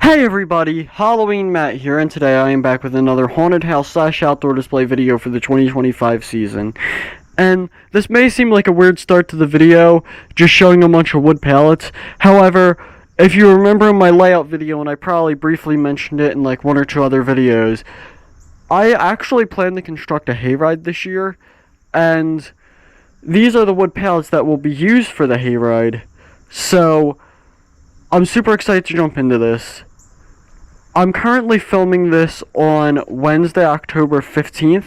Hey everybody, Halloween Matt here, and today I am back with another haunted house / outdoor display video for the 2025 season. And this may seem like a weird start to the video, just showing a bunch of wood pallets. However, if you remember my layout video, and I probably briefly mentioned it in like one or two other videos, I actually plan to construct a hayride this year, and these are the wood pallets that will be used for the hayride. So I'm super excited to jump into this. I'm currently filming this on Wednesday, October 15th.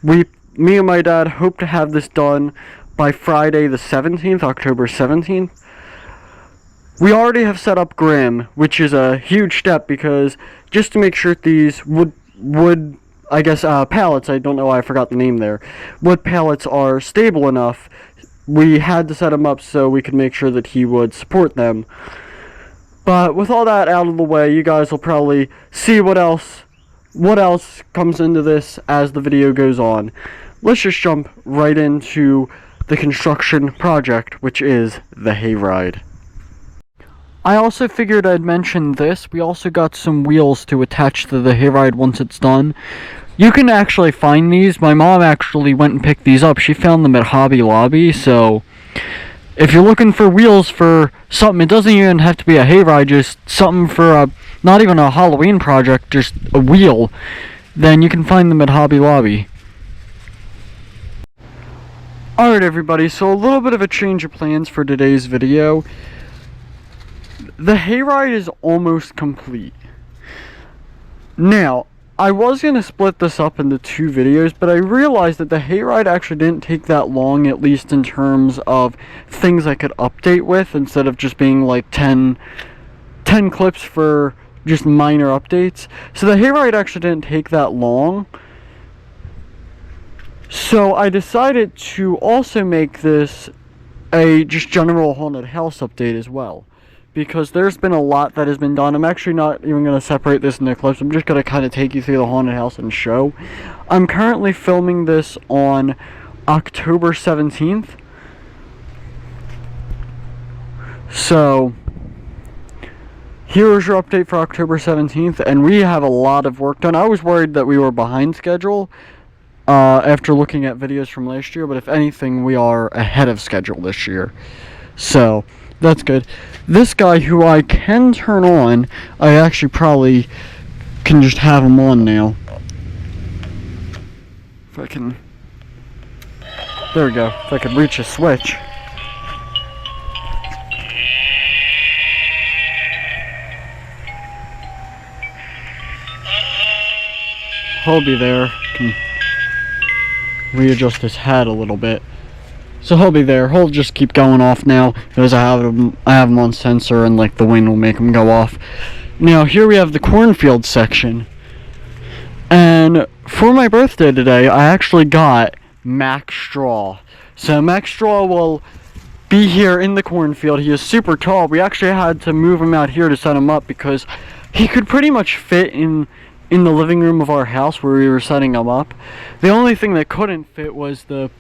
Me and my dad hope to have this done by Friday the 17th, October 17th. We already have set up Grim, which is a huge step because just to make sure these wood pallets, I don't know why I forgot the name there, wood pallets are stable enough, we had to set them up so we could make sure that he would support them. But with all that out of the way, you guys will probably see what else comes into this as the video goes on. Let's just jump right into the construction project, which is the hayride. I also figured I'd mention this. We also got some wheels to attach to the hayride once it's done. You can actually find these. My mom actually went and picked these up. She found them at Hobby Lobby, so if you're looking for wheels for something, it doesn't even have to be a hayride, just something for not even a Halloween project, just a wheel, then you can find them at Hobby Lobby. Alright everybody, so a little bit of a change of plans for today's video. The hayride is almost complete. Now, I was going to split this up into two videos, but I realized that the hayride actually didn't take that long, at least in terms of things I could update with, instead of just being like 10 clips for just minor updates. So the hayride actually didn't take that long. So I decided to also make this a just general haunted house update as well, because there's been a lot that has been done. I'm actually not even going to separate this into clips. I'm just going to kind of take you through the haunted house and show. I'm currently filming this on October 17th. So here's your update for October 17th, and we have a lot of work done. I was worried that we were behind schedule after looking at videos from last year, but if anything, we are ahead of schedule this year. So that's good. This guy, who I can turn on, I actually probably can just have him on now. If I can... There we go. If I could reach a switch. He'll be there. Can readjust his hat a little bit. So he'll be there. He'll just keep going off now because I have him on sensor, and like the wind will make him go off. Now here we have the cornfield section, and for my birthday today I actually got Max Straw. So Max Straw will be here in the cornfield. He is super tall. We actually had to move him out here to set him up because he could pretty much fit in the living room of our house where we were setting him up. The only thing that couldn't fit was the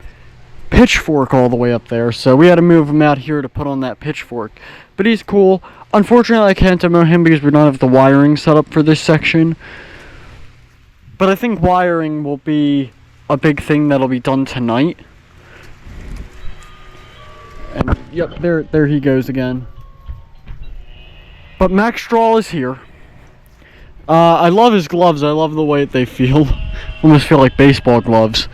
pitchfork all the way up there, so we had to move him out here to put on that pitchfork. But he's cool. Unfortunately, I can't demo him because we don't have the wiring set up for this section. But I think wiring will be a big thing that'll be done tonight. And yep, there he goes again. But Max Straw is here. I love his gloves. I love the way they feel. Almost feel like baseball gloves.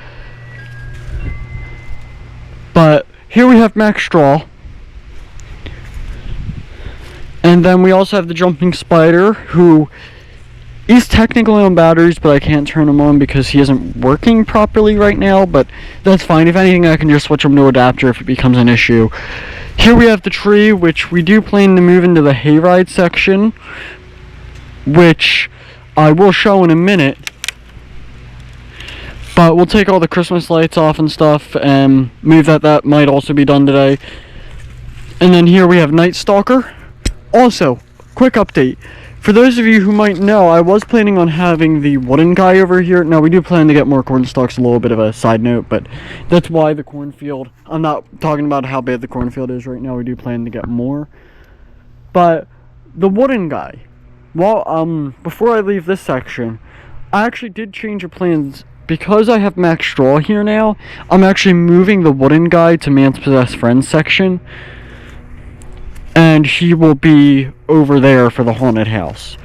But here we have Max Straw. And then we also have the jumping spider, who is technically on batteries, but I can't turn him on because he isn't working properly right now, but that's fine. If anything, I can just switch him to adapter if it becomes an issue. Here we have the tree, which we do plan to move into the hayride section, which I will show in a minute. But we'll take all the Christmas lights off and stuff and move that. That might also be done today. And then here we have Night Stalker. Also, quick update. For those of you who might know, I was planning on having the wooden guy over here. Now, we do plan to get more corn stalks, a little bit of a side note, but that's why the cornfield... I'm not talking about how bad the cornfield is right now. We do plan to get more. But the wooden guy, Well, before I leave this section, I actually did change of plans. Because I have Max Straw here now, I'm actually moving the wooden guy to Man's Possessed Friends section. And he will be over there for the haunted house.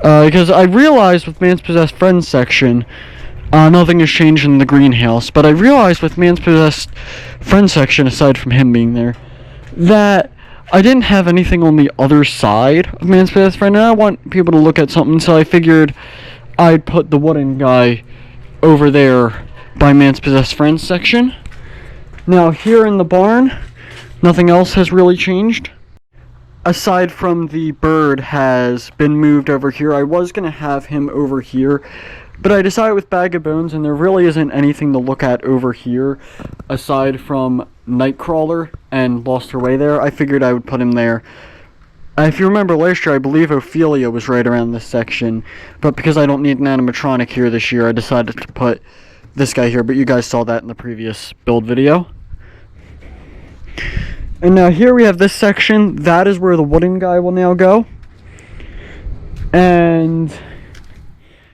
Because I realized with Man's Possessed Friends section, nothing has changed in the greenhouse. But I realized with Man's Possessed Friends section, aside from him being there, that I didn't have anything on the other side of Man's Possessed Friend. And I want people to look at something, so I figured I'd put the wooden guy over there by Man's Possessed Friends section. Now, here in the barn, nothing else has really changed. Aside from the bird has been moved over here. I was going to have him over here, but I decided with Bag of Bones, and there really isn't anything to look at over here, aside from Nightcrawler and Lost Her Way there, I figured I would put him there. If you remember last year, I believe Ophelia was right around this section, but because I don't need an animatronic here this year, I decided to put this guy here, but you guys saw that in the previous build video. And now here we have this section. That is where the wooden guy will now go. And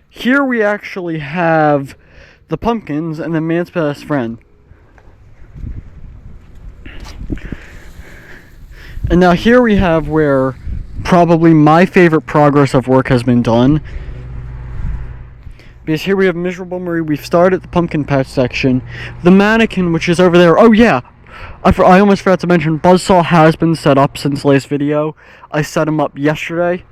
here we actually have the pumpkins and the Man's Best Friend. And now here we have where probably my favorite progress of work has been done. Because here we have Miserable Marie. We've started the pumpkin patch section. The mannequin, which is over there. Oh yeah! I almost forgot to mention, Buzzsaw has been set up since last video. I set him up yesterday.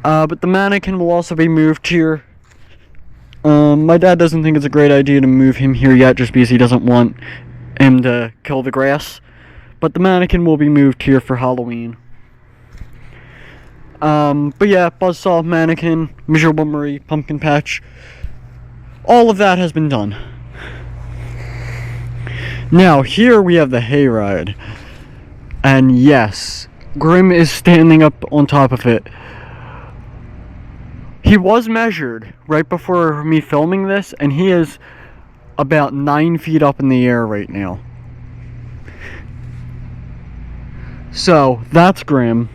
But the mannequin will also be moved here. My dad doesn't think it's a great idea to move him here yet, just because he doesn't want him to kill the grass. But the mannequin will be moved here for Halloween. But yeah, Buzzsaw, mannequin, Miserable Marie, pumpkin patch. All of that has been done. Now, here we have the Hayride. And yes, Grim is standing up on top of it. He was measured right before me filming this, and he is about 9 feet up in the air right now. So, that's Grim.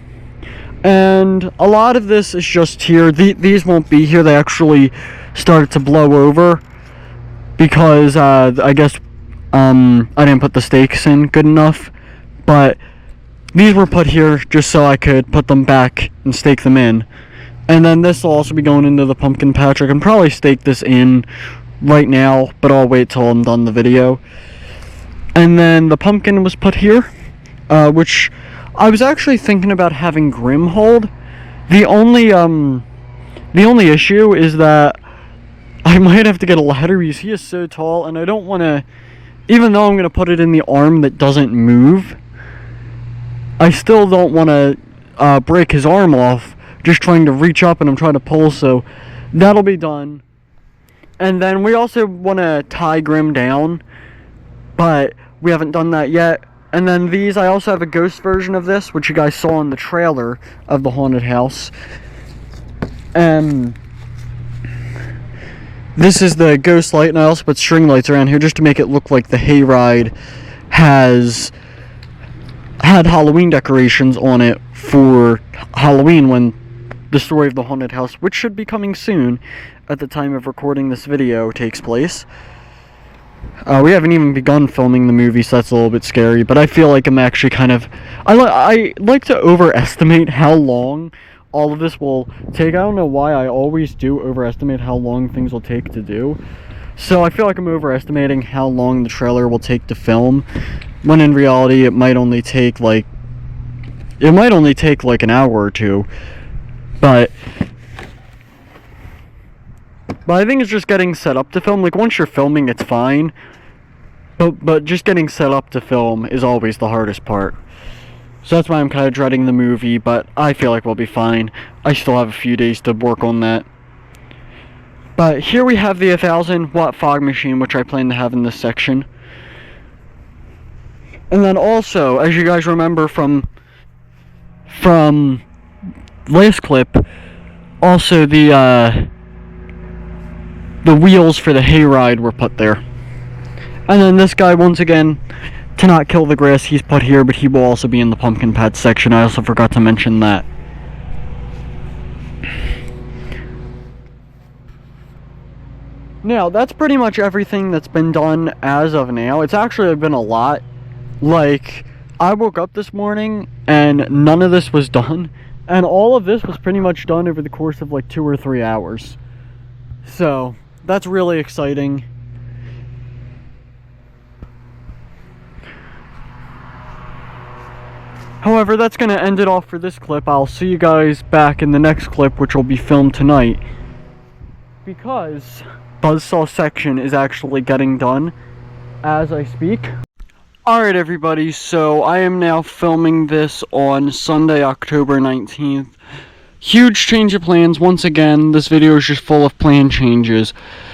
And a lot of this is just here. These won't be here. They actually started to blow over because, I guess, I didn't put the stakes in good enough, but these were put here just so I could put them back and stake them in. And then this will also be going into the pumpkin patch. I can probably stake this in right now, but I'll wait till I'm done the video. And then the pumpkin was put here, which I was actually thinking about having Grim hold. The only issue is that I might have to get a ladder because he is so tall, and I don't want to. Even though I'm going to put it in the arm that doesn't move, I still don't want to break his arm off just trying to reach up and I'm trying to pull, so that'll be done. And then we also want to tie Grim down, but we haven't done that yet. And then these, I also have a ghost version of this, which you guys saw in the trailer of the haunted house. This is the ghost light, and I also put string lights around here just to make it look like the Hayride has had Halloween decorations on it for Halloween when the story of the haunted house, which should be coming soon at the time of recording this video, takes place. We haven't even begun filming the movie, so that's a little bit scary, but I feel like I'm actually kind of... I like to overestimate how long all of this will take. I don't know why I always do overestimate how long things will take to do. So I feel like I'm overestimating how long the trailer will take to film, when in reality it might only take like an hour or two. But I think it's just getting set up to film. Like, once you're filming, it's fine. But just getting set up to film is always the hardest part. So that's why I'm kind of dreading the movie, but I feel like we'll be fine. I still have a few days to work on that. But here we have the 1,000-watt fog machine, which I plan to have in this section. And then also, as you guys remember from last clip, also the wheels for the Hayride were put there. And then this guy, once again, to not kill the grass he's put here, but he will also be in the pumpkin patch section. I also forgot to mention that. Now, that's pretty much everything that's been done as of now. It's actually been a lot. Like, I woke up this morning and none of this was done. And all of this was pretty much done over the course of like 2 or 3 hours. So, that's really exciting. However, that's going to end it off for this clip. I'll see you guys back in the next clip, which will be filmed tonight. Because Buzzsaw section is actually getting done as I speak. Alright everybody, so I am now filming this on Sunday, October 19th. Huge change of plans. Once again, this video is just full of plan changes.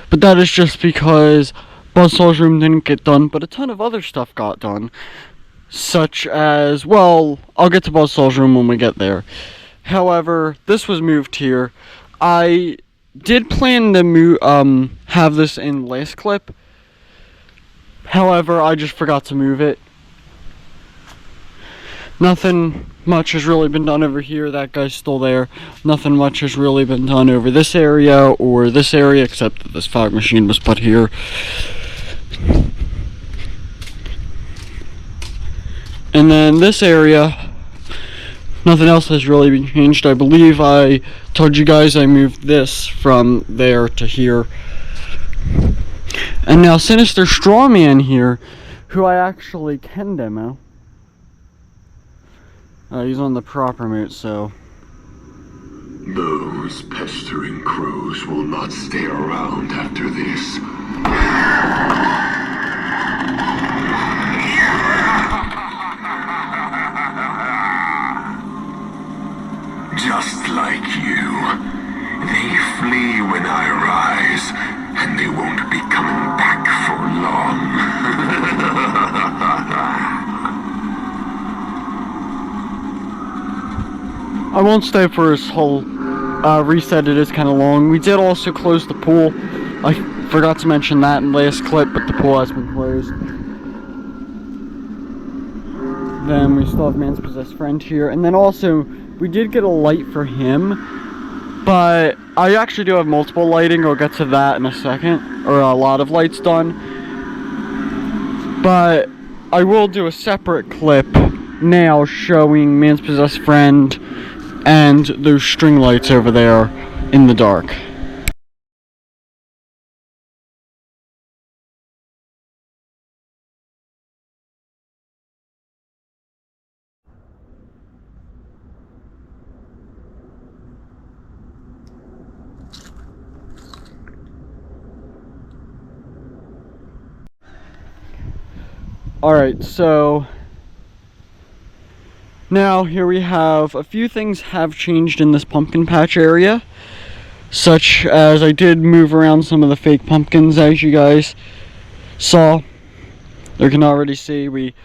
But that is just because Buzzsaw's room didn't get done, but a ton of other stuff got done. Such as, well, I'll get to Buzzsaw's room when we get there. However, this was moved here. I did plan to have this in last clip. However, I just forgot to move it. Nothing much has really been done over here. That guy's still there. Nothing much has really been done over this area or this area, except that this fog machine was put here. And then this area, nothing else has really been changed. I believe I told you guys I moved this from there to here. And now Sinister Strawman here, who I actually can demo. He's on the proper mute, so. Those pestering crows will not stay around after this. Just like you, they flee when I rise, and they won't be coming back for long. I won't stay for this whole reset. It is kind of long. We did also close the pool. I forgot to mention that in the last clip, but the pool has been closed. Then we still have Man's Possessed Friend here. And then also, we did get a light for him. But I actually do have multiple lighting. I'll get to that in a second. Or a lot of lights done. But I will do a separate clip now showing Man's Possessed Friend and those string lights over there in the dark. Alright, so now here we have a few things have changed in this pumpkin patch area, such as I did move around some of the fake pumpkins, as you guys saw. You can already see we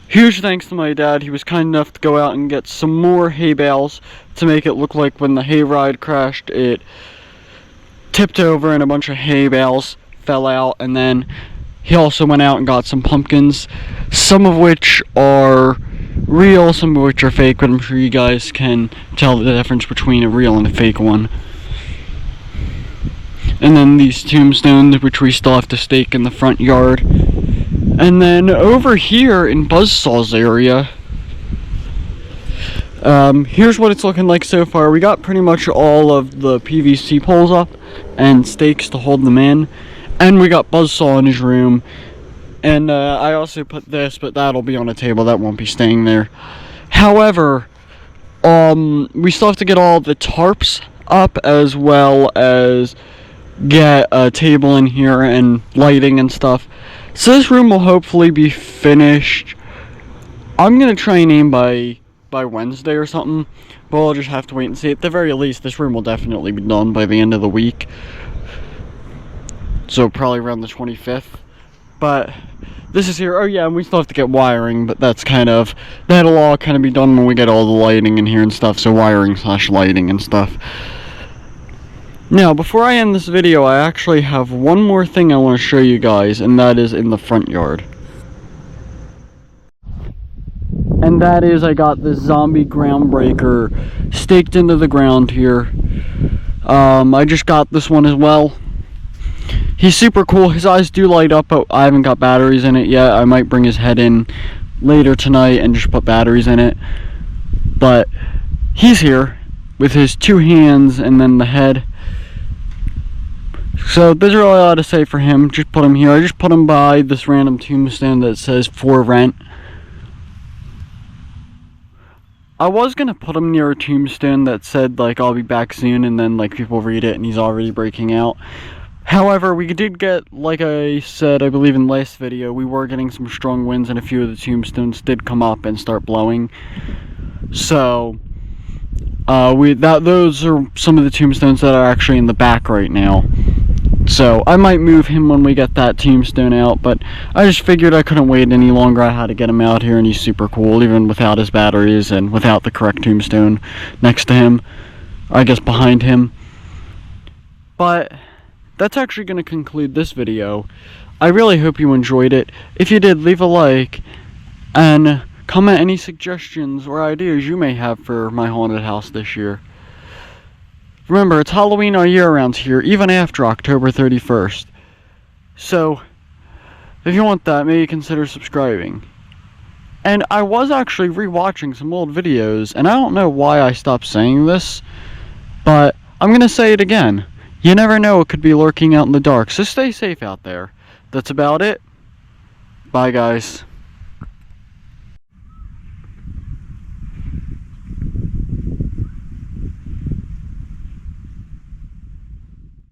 huge thanks to my dad. He was kind enough to go out and get some more hay bales to make it look like when the hayride crashed, it tipped over and a bunch of hay bales fell out. And then he also went out and got some pumpkins, some of which are real, some of which are fake, but I'm sure you guys can tell the difference between a real and a fake one. And then these tombstones, which we still have to stake in the front yard. And then over here in Buzzsaw's area, here's what it's looking like so far. We got pretty much all of the PVC poles up and stakes to hold them in. And we got Buzzsaw in his room. And I also put this, but that'll be on a table. That won't be staying there. However, we still have to get all the tarps up, as well as get a table in here and lighting and stuff. So this room will hopefully be finished. I'm going to try and aim by Wednesday or something. But I'll just have to wait and see. At the very least, this room will definitely be done by the end of the week. So probably around the 25th. But this is here. Oh yeah, and we still have to get wiring, but that'll all kind of be done when we get all the lighting in here and stuff. So wiring / lighting and stuff. Now, before I end this video, I actually have one more thing I want to show you guys, and that is in the front yard. And that is, I got this zombie groundbreaker staked into the ground here. I just got this one as well. He's super cool. His eyes do light up, but I haven't got batteries in it yet. I might bring his head in later tonight and just put batteries in it. But he's here with his two hands and then the head. So there's really a lot to say for him. Just put him here. I just put him by this random tombstone that says for rent. I was gonna put him near a tombstone that said like I'll be back soon, and then like people read it and he's already breaking out. However, we did get, like I said, I believe in last video, we were getting some strong winds and a few of the tombstones did come up and start blowing. So those are some of the tombstones that are actually in the back right now. So I might move him when we get that tombstone out, but I just figured I couldn't wait any longer. I had to get him out here, and he's super cool, even without his batteries and without the correct tombstone next to him, or I guess behind him. But that's actually going to conclude this video. I really hope you enjoyed it. If you did, leave a like and comment any suggestions or ideas you may have for my haunted house this year. Remember, it's Halloween all year around here, even after October 31st. So, if you want that, maybe consider subscribing. And I was actually rewatching some old videos, and I don't know why I stopped saying this, but I'm going to say it again. You never know what could be lurking out in the dark, so stay safe out there. That's about it. Bye, guys.